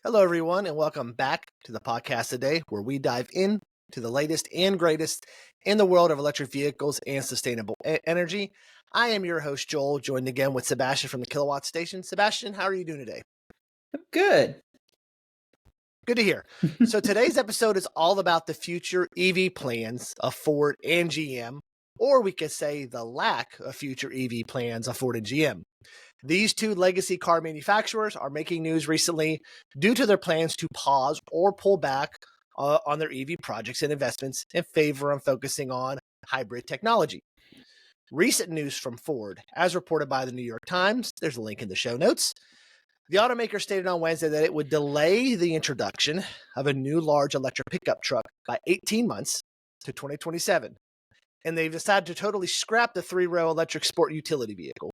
Hello, everyone, and welcome back to the podcast today, where we dive into the latest and greatest in the world of electric vehicles and sustainable energy. I am your host, Joel, joined again with Sebastian from the Kilowatt Station. Sebastian, how are you doing today? Good. Good to hear. So today's episode is all about the future EV plans of Ford and GM, or we could say the lack of future EV plans of Ford and GM. These two legacy car manufacturers are making news recently due to their plans to pause or pull back on their EV projects and investments in favor of focusing on hybrid technology. Recent news from Ford, as reported by the New York Times, there's a link in the show notes. The automaker stated on Wednesday that it would delay the introduction of a new large electric pickup truck by 18 months to 2027. And they've decided to totally scrap the three-row electric sport utility vehicle.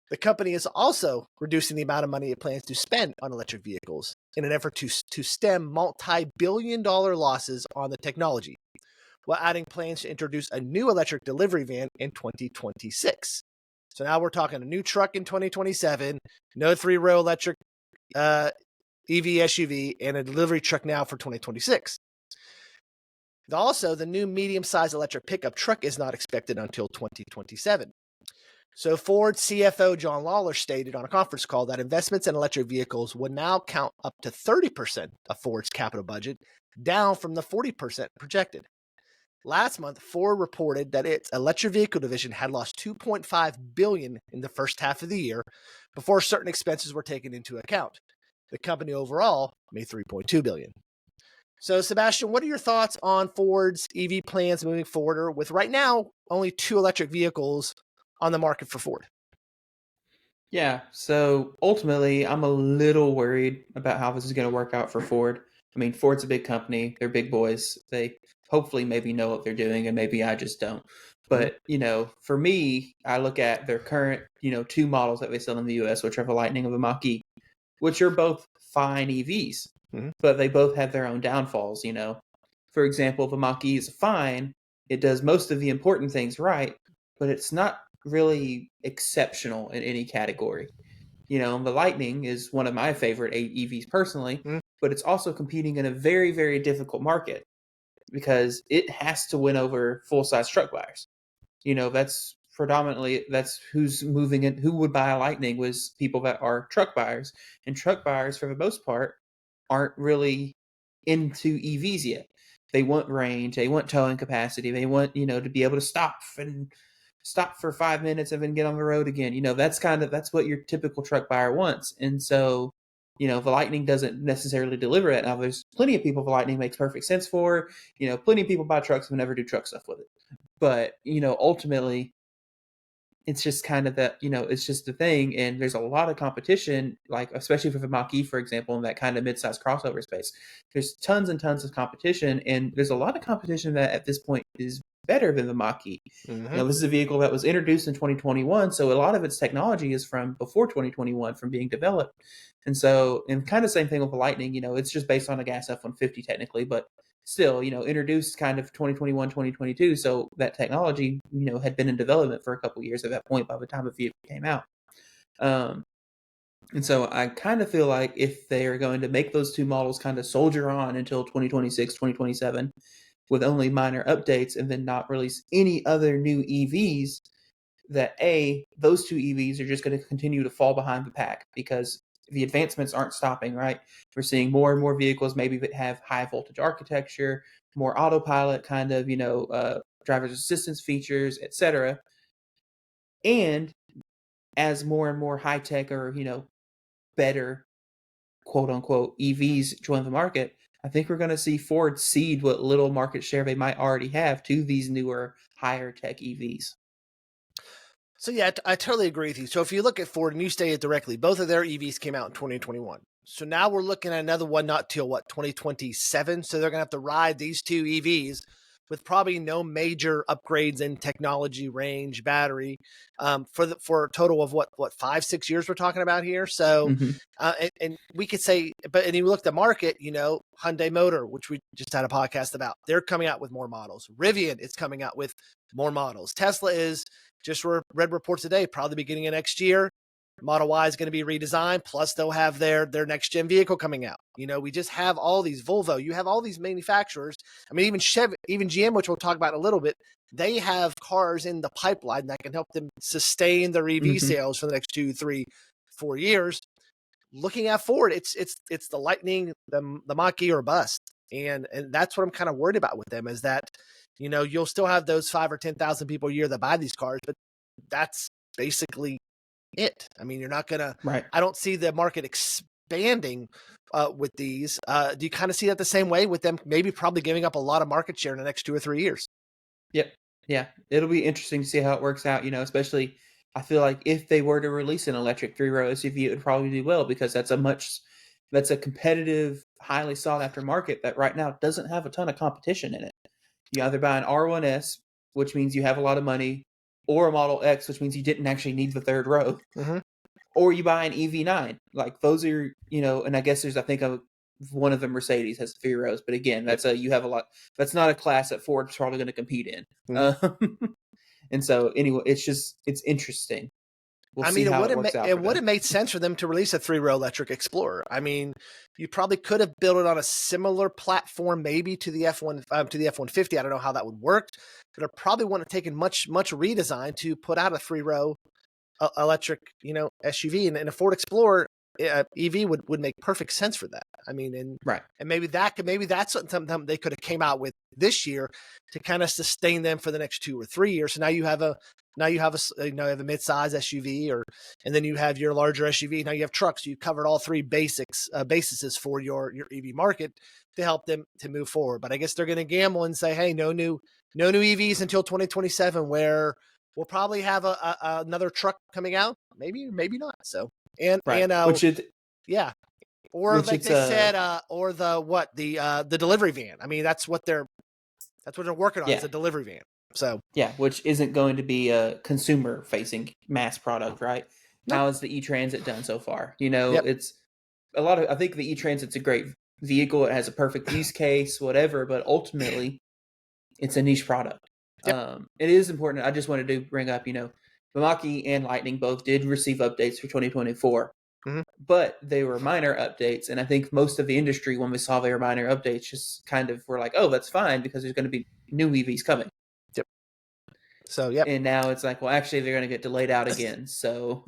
The company is also reducing the amount of money it plans to spend on electric vehicles in an effort to stem multi-billion-dollar losses on the technology, while adding plans to introduce a new electric delivery van in 2026. So now we're talking a new truck in 2027, no three-row electric EV SUV, and a delivery truck now for 2026. Also, the new medium-sized electric pickup truck is not expected until 2027. So Ford CFO John Lawler stated on a conference call that investments in electric vehicles would now count up to 30% of Ford's capital budget, down from the 40% projected. Last month, Ford reported that its electric vehicle division had lost $2.5 billion in the first half of the year before certain expenses were taken into account. The company overall made $3.2 billion. So, Sebastian, what are your thoughts on Ford's EV plans moving forward, or with right now only 2 electric vehicles on the market for Ford? Yeah, so ultimately, I'm a little worried about how this is going to work out for Ford. I mean, Ford's a big company. They're big boys. They hopefully maybe know what they're doing, and maybe I just don't. But, for me, I look at their current, 2 models that they sell in the US, which are the Lightning and the Mach-E, which are both fine EVs, but they both have their own downfalls, For example, the Mach-E is fine. It does most of the important things right, but it's not really exceptional in any category. The Lightning is one of my favorite EVs personally, but it's also competing in a very, very difficult market because it has to win over full-size truck buyers. That's predominantly, that's who's moving in. Who would buy a Lightning was people that are truck buyers, and truck buyers for the most part aren't really into EVs yet. They want range, they want towing capacity, they want, to be able to stop for 5 minutes and then get on the road again. That's what your typical truck buyer wants. And so, the Lightning doesn't necessarily deliver it. Now, there's plenty of people the Lightning makes perfect sense for. Plenty of people buy trucks and never do truck stuff with it. But, ultimately, it's just kind of that, it's just the thing. And there's a lot of competition, like especially for the Mach-E, for example, in that kind of mid-sized crossover space. There's tons and tons of competition, and there's a lot of competition that at this point is better than the Mach-E. This is a vehicle that was introduced in 2021, so a lot of its technology is from before 2021 from being developed. And so, and kind of same thing with the Lightning, it's just based on a gas F-150 technically, but still, introduced kind of 2021, 2022. So that technology, had been in development for a couple years at that point by the time the vehicle came out. And so I kind of feel like if they are going to make those 2 models kind of soldier on until 2026, 2027, with only minor updates and then not release any other new EVs, that those 2 EVs are just going to continue to fall behind the pack because the advancements aren't stopping, right? We're seeing more and more vehicles maybe that have high voltage architecture, more autopilot kind of, driver's assistance features, etc. And as more and more high tech or, better quote unquote EVs join the market, I think we're going to see Ford cede what little market share they might already have to these newer higher tech EVs. So yeah, I totally agree with you. So if you look at Ford, and you stated directly, both of their EVs came out in 2021. So now we're looking at another one not till 2027. So they're going to have to ride these 2 EVs with probably no major upgrades in technology, range, battery, for a total of what 5-6 years we're talking about here. So, and we could say, and you look at the market, Hyundai Motor, which we just had a podcast about, they're coming out with more models. Rivian is coming out with more models. Tesla is, just read reports today, probably beginning of next year, Model Y is going to be redesigned. Plus, they'll have their next gen vehicle coming out. We just have all these Volvo. You have all these manufacturers. I mean, even Chevy, even GM, which we'll talk about in a little bit. They have cars in the pipeline that can help them sustain their EV sales for the next 2, 3, 4 years. Looking at Ford, it's the Lightning, the Mach-E or bust, and that's what I'm kind of worried about with them is that you'll still have those 5 or 10,000 people a year that buy these cars, but that's basically it. I mean, you're not gonna. Right. I don't see the market expanding with these. Do you kind of see that the same way with them? Maybe probably giving up a lot of market share in the next 2 or 3 years. Yep. Yeah, it'll be interesting to see how it works out. Especially I feel like if they were to release an electric 3-row SUV, it would probably do well because that's a competitive, highly sought after market that right now doesn't have a ton of competition in it. You either buy an R1S, which means you have a lot of money, or a Model X, which means you didn't actually need the 3rd row, or you buy an EV9. Like those are, and I guess I think one of them, Mercedes, has 3 rows, but again, you have a lot. That's not a class that Ford's probably going to compete in. And so anyway, it's interesting. We'll see how it works out. It would have made sense for them to release a 3-row electric Explorer. I mean, you probably could have built it on a similar platform, maybe to the F-150. I don't know how that would work, but it probably wouldn't have taken much redesign to put out a 3-row electric, SUV. And a Ford Explorer EV would make perfect sense for that. I mean, and maybe that's something they could have came out with this year to kind of sustain them for the next 2 or 3 years. So now you have a mid-size SUV, and then you have your larger SUV. Now you have trucks. You covered all 3 bases for your EV market to help them to move forward. But I guess they're going to gamble and say, hey, no new EVs until 2027, where we'll probably have another truck coming out. Maybe not. So. Or like they said, or the delivery van. I mean, that's what they're working on. Is a delivery van. So which isn't going to be a consumer facing mass product, right? Nope. How is the e-Transit done so far? It's a lot of. I think the e-Transit's a great vehicle. It has a perfect use case, whatever. But ultimately, it's a niche product. It is important. I just wanted to bring up, the Mach-E and Lightning both did receive updates for 2024, but they were minor updates. And I think most of the industry, when we saw they were minor updates, just kind of were like, oh, that's fine because there's going to be new EVs coming. Yep. So, And now it's like, well, actually, they're going to get delayed out again. So,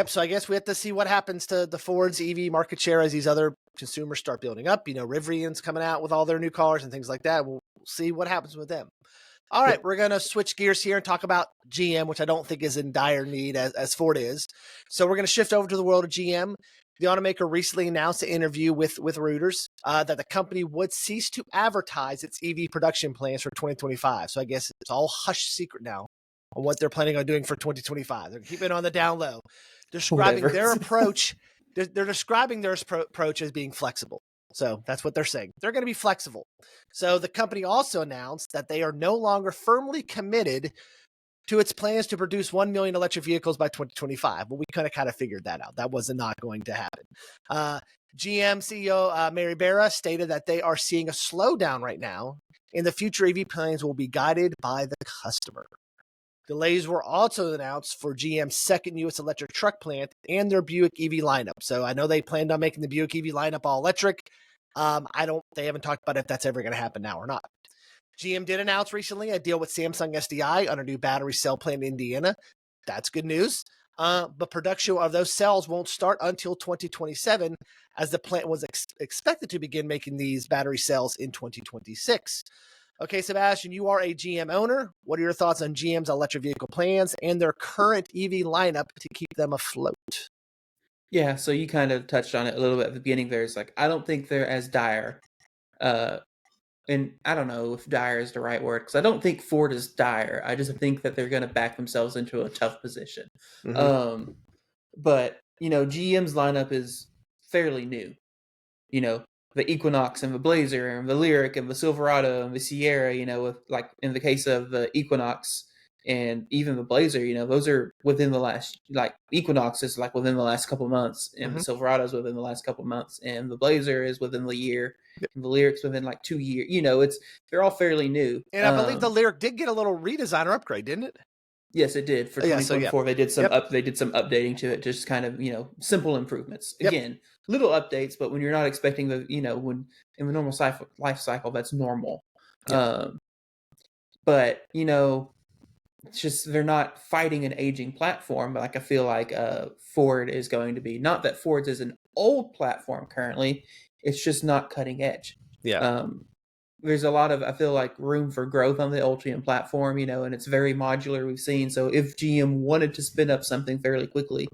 So I guess we have to see what happens to the Ford's EV market share as these other consumers start building up. Rivian's coming out with all their new cars and things like that. We'll see what happens with them. All right, we're going to switch gears here and talk about GM, which I don't think is in dire need as Ford is. So we're going to shift over to the world of GM. The automaker recently announced an interview with Reuters that the company would cease to advertise its EV production plans for 2025. So I guess it's all hush secret now on what they're planning on doing for 2025. They're keeping it on the down low. Describing their approach. They're describing their approach as being flexible. So that's what they're saying. They're going to be flexible. So the company also announced that they are no longer firmly committed to its plans to produce 1 million electric vehicles by 2025. Well, we kind of figured that out. That was not going to happen. GM CEO Mary Barra stated that they are seeing a slowdown right now, and the future EV plans will be guided by the customer. Delays were also announced for GM's second U.S. electric truck plant and their Buick EV lineup. So I know they planned on making the Buick EV lineup all electric. They haven't talked about if that's ever going to happen now or not. GM did announce recently a deal with Samsung SDI on a new battery cell plant in Indiana. That's good news. But production of those cells won't start until 2027, as the plant was expected to begin making these battery cells in 2026. Okay, Sebastian, you are a GM owner. What are your thoughts on GM's electric vehicle plans and their current EV lineup to keep them afloat? Yeah, so you kind of touched on it a little bit at the beginning there. It's like, I don't think they're as dire. And I don't know if dire is the right word, because I don't think Ford is dire. I just think that they're going to back themselves into a tough position. But, GM's lineup is fairly new. The Equinox and the Blazer and the Lyriq and the Silverado and the Sierra, with, like, in the case of the Equinox and even the Blazer, those are within the last, like, Equinox is like within the last couple months, and the Silverado is within the last couple months, and the Blazer is within the year, and the Lyriq's within like 2 years. They're all fairly new. And I believe the Lyriq did get a little redesign or upgrade, didn't it? Yes, it did for Yeah, so yeah. 2024. They did some Yep. updating to it, just kind of simple improvements. Yep. Again, little updates, but when you're not expecting when in the normal life cycle, that's normal. Yep. But it's just they're not fighting an aging platform. Like I feel like Ford is going to be, not that Ford's is an old platform currently, it's just not cutting edge. Yeah. There's a lot of, I feel like, room for growth on the Ultium platform, and it's very modular, we've seen. So if GM wanted to spin up something fairly quickly,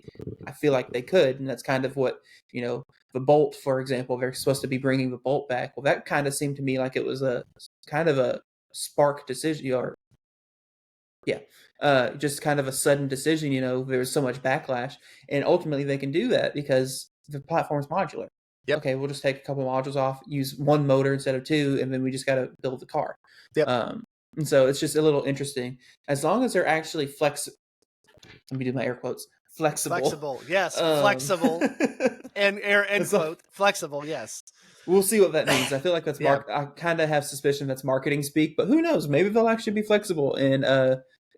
I feel like they could. And that's kind of what, the Bolt, for example, they're supposed to be bringing the Bolt back. Well, that kind of seemed to me like it was a kind of a spark decision, or just kind of a sudden decision. There was so much backlash, and ultimately they can do that because the platform's modular. Yep. Okay, we'll just take a couple modules off, use one motor instead of two, and then we just got to build the car. Yep. And so it's just a little interesting. As long as they're actually flexible, let me do my air quotes, flexible. Yes, flexible. And end quote, flexible, yes. We'll see what that means. I feel like that's I kind of have suspicion that's marketing speak, but who knows? Maybe they'll actually be flexible, and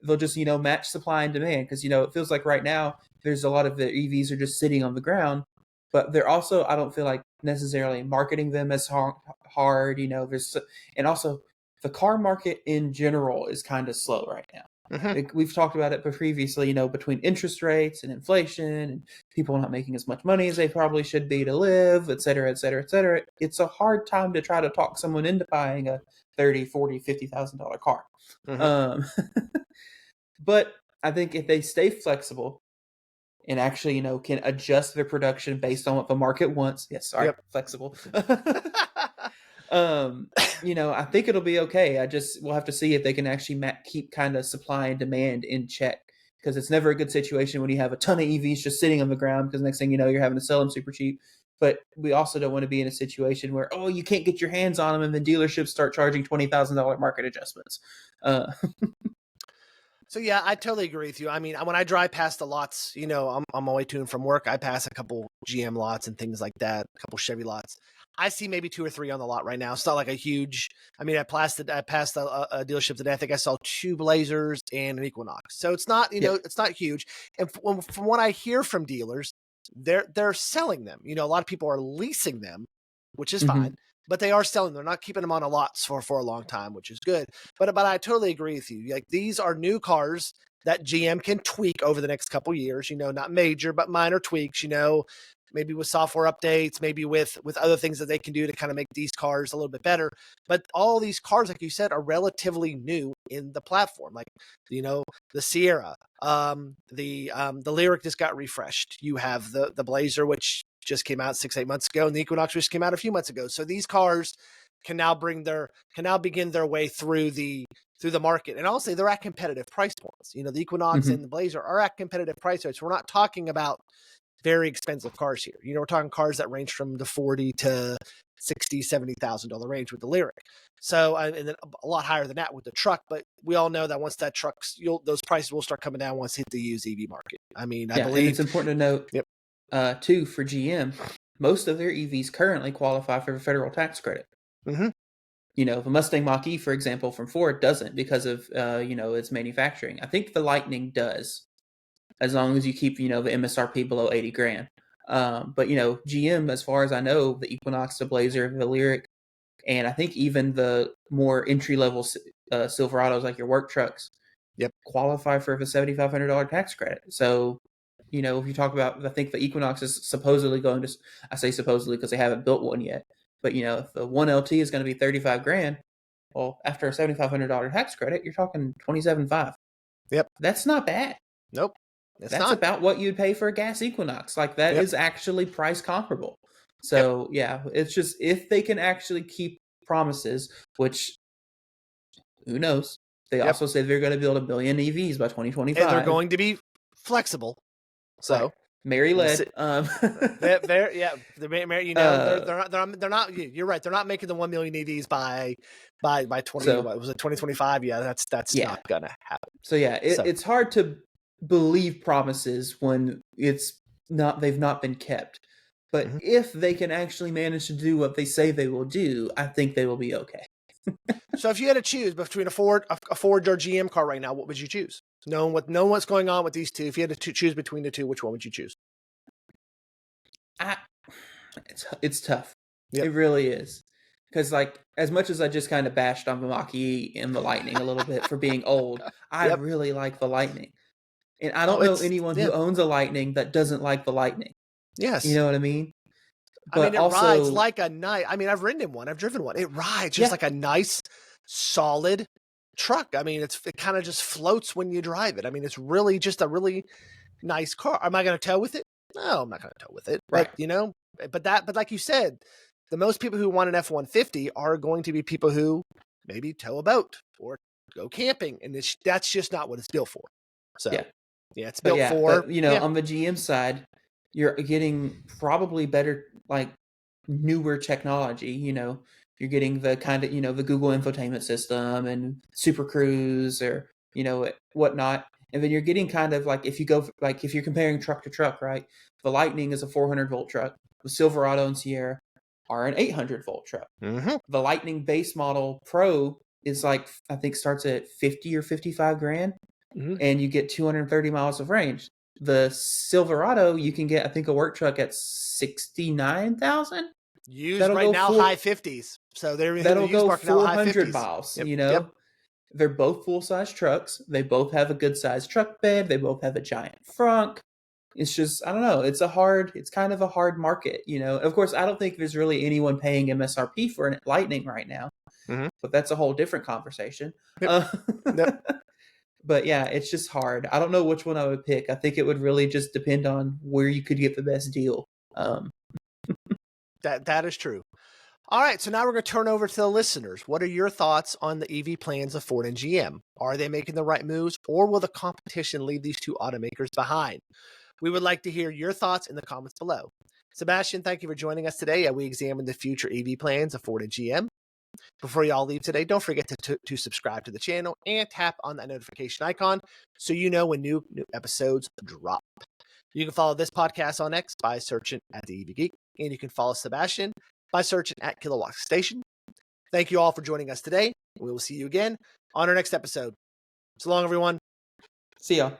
they'll just match supply and demand, because it feels like right now there's a lot of the EVs are just sitting on the ground, but they're also, I don't feel like necessarily marketing them as hard. There's, and also the car market in general is kind of slow right now. Mm-hmm. We've talked about it previously, between interest rates and inflation and people not making as much money as they probably should be to live, et cetera, et cetera, et cetera. It's a hard time to try to talk someone into buying a $30,000, $40,000, $50,000 car. Mm-hmm. But I think if they stay flexible and actually, can adjust their production based on what the market wants. Yes, sorry, flexible. I think it'll be okay. We'll have to see if they can actually keep kind of supply and demand in check, because it's never a good situation when you have a ton of EVs just sitting on the ground, because next thing you know, you're having to sell them super cheap. But we also don't want to be in a situation where, you can't get your hands on them, and then dealerships start charging $20,000 market adjustments. So yeah, I totally agree with you. I mean, when I drive past the lots, I'm on my way to and from work, I pass a couple GM lots and things like that, a couple Chevy lots. I see maybe 2 or 3 on the lot right now. It's not like a huge. I mean, I passed a dealership today. I think I saw 2 Blazers and an Equinox. So it's not, it's not huge. And from what I hear from dealers, they're selling them. A lot of people are leasing them, which is fine. But they are selling. They're not keeping them on a lot for a long time, which is good. But I totally agree with you. Like, these are new cars that GM can tweak over the next couple years. Not major, but minor tweaks. Maybe with software updates, maybe with other things that they can do to kind of make these cars a little bit better. But all these cars, like you said, are relatively new in the platform. Like, the Sierra, the Lyriq just got refreshed. You have the Blazer, which just came out 6-8 months ago, and the Equinox just came out a few months ago. So these cars can now begin their way through the market. And I'll say they're at competitive price points. The Equinox and the Blazer are at competitive price points. We're not talking about very expensive cars here. We're talking cars that range from the $40,000 to $60,000, $70,000 range with the Lyriq. So, and then a lot higher than that with the truck. But we all know that once that truck's, those prices will start coming down once it hit the used EV market. I mean, I believe it's important to note. Yep. Too, for GM, most of their EVs currently qualify for the federal tax credit. Mm-hmm. The Mustang Mach-E, for example, from Ford doesn't, because of its manufacturing. I think the Lightning does, as long as you keep the MSRP below $80,000. But GM, as far as I know, the Equinox, the Blazer, the Lyriq, and I think even the more entry level Silverados, like your work trucks, qualify for the $7,500 tax credit. So, if you talk about, I think the Equinox is supposedly going to, I say supposedly because they haven't built one yet, but if the 1LT is going to be $35,000, well, after a $7,500 tax credit, you're talking $27,500. Yep. That's not bad. Nope. That's about what you'd pay for a gas Equinox. Like, that is actually price comparable. So it's just, if they can actually keep promises, which who knows? They also say they're going to build 1 billion EVs by 2025. And they're going to be flexible. So Mary led. They're not. You're right. They're not making the 1 million EVs by 2025. Yeah, that's not gonna happen. So it's hard to believe promises when they've not been kept. But if they can actually manage to do what they say they will do, I think they will be okay. So if you had to choose between a Ford or GM car right now, what would you choose? Knowing what's going on with these two, if you had to choose between the two, which one would you choose? It's tough. Yep. It really is. Because, like, as much as I just kind of bashed on the Mach-E and the Lightning a little bit for being old, I Yep. really like the Lightning. And I don't know anyone who owns a Lightning that doesn't like the Lightning. Yes. You know what I mean? I mean, it rides like a nice. I mean, I've ridden in one. I've driven one. It rides just like a nice, solid truck. I mean, it kind of just floats when you drive it. I mean, it's really just a really nice car. Am I going to tow with it? No, I'm not going to tow with it. Right. But but like you said, the most people who want an F-150 are going to be people who maybe tow a boat or go camping, and that's just not what it's built for. So yeah, it's built for. But, on the GM side, you're getting probably better, like, newer technology. You're getting the kind of the Google infotainment system and Super Cruise or whatnot, and then you're getting kind of like if you're comparing truck to truck, right? The Lightning is a 400-volt truck. The Silverado and Sierra are an 800-volt truck. Mm-hmm. The Lightning base model Pro is I think starts at 50 or 55 grand, and you get 230 miles of range. The Silverado, you can get, I think, a work truck at 69,000. Used right now, high 50s. So that'll go 400 miles. Yep. They're both full-size trucks. They both have a good-sized truck bed. They both have a giant frunk. It's just, I don't know. It's kind of a hard market. Of course, I don't think there's really anyone paying MSRP for a Lightning right now, but that's a whole different conversation. Yep. But yeah, it's just hard. I don't know which one I would pick. I think it would really just depend on where you could get the best deal. That is true. All right, so now we're going to turn over to the listeners. What are your thoughts on the EV plans of Ford and GM? Are they making the right moves, or will the competition leave these two automakers behind? We would like to hear your thoughts in the comments below. Sebastian, thank you for joining us today as we examine the future EV plans of Ford and GM. Before you all leave today, don't forget to subscribe to the channel and tap on that notification icon so you know when new episodes drop. You can follow this podcast on X by searching at the EV Geek, and you can follow Sebastian by searching at Kilowatt Station. Thank you all for joining us today. We will see you again on our next episode. So long, everyone. See y'all.